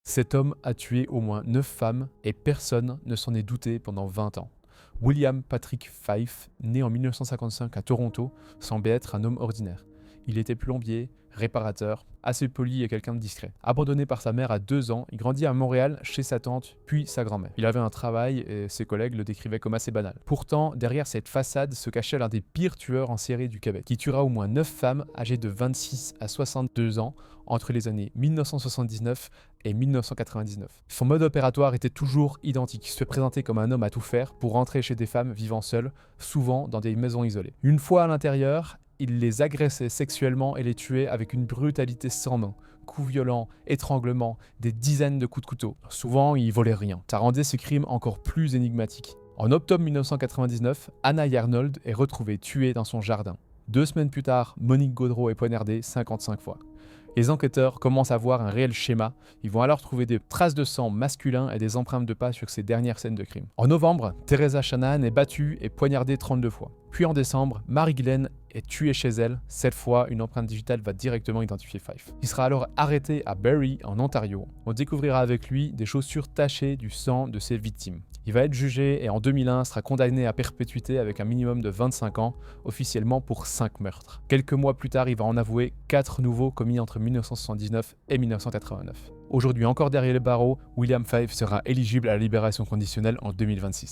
Cet homme a tué au moins 9 femmes et personne ne s'en est douté pendant 20 ans. William Patrick Fife, né en 1955 à Toronto, semblait être un homme ordinaire. Il était plombier, réparateur, assez poli et quelqu'un de discret. Abandonné par sa mère à 2 ans, il grandit à Montréal chez sa tante, puis sa grand-mère. Il avait un travail et ses collègues le décrivaient comme assez banal. Pourtant, derrière cette façade se cachait l'un des pires tueurs en série du Québec, qui tuera au moins 9 femmes âgées de 26 à 62 ans entre les années 1979 et 1999. Son mode opératoire était toujours identique, se présenter comme un homme à tout faire pour rentrer chez des femmes vivant seules, souvent dans des maisons isolées. Une fois à l'intérieur, il les agressait sexuellement et les tuait avec une brutalité sans nom. Coups violents, étranglements, des dizaines de coups de couteau. Souvent, il volait rien. Ça rendait ce crime encore plus énigmatique. En octobre 1999, Anna Arnold est retrouvée tuée dans son jardin. 2 semaines plus tard, Monique Gaudreau est poignardée 55 fois. Les enquêteurs commencent à voir un réel schéma. Ils vont alors trouver des traces de sang masculin et des empreintes de pas sur ces dernières scènes de crime. En novembre, Teresa Shanahan est battue et poignardée 32 fois. Puis en décembre, Mary-Glenn est tuée chez elle. Cette fois, une empreinte digitale va directement identifier Fife. Il sera alors arrêté à Barrie, en Ontario. On découvrira avec lui des chaussures tachées du sang de ses victimes. Il va être jugé et en 2001 sera condamné à perpétuité avec un minimum de 25 ans, officiellement pour 5 meurtres. Quelques mois plus tard, il va en avouer 4 nouveaux commis entre 1979 et 1989. Aujourd'hui encore derrière les barreaux, William Fife sera éligible à la libération conditionnelle en 2026.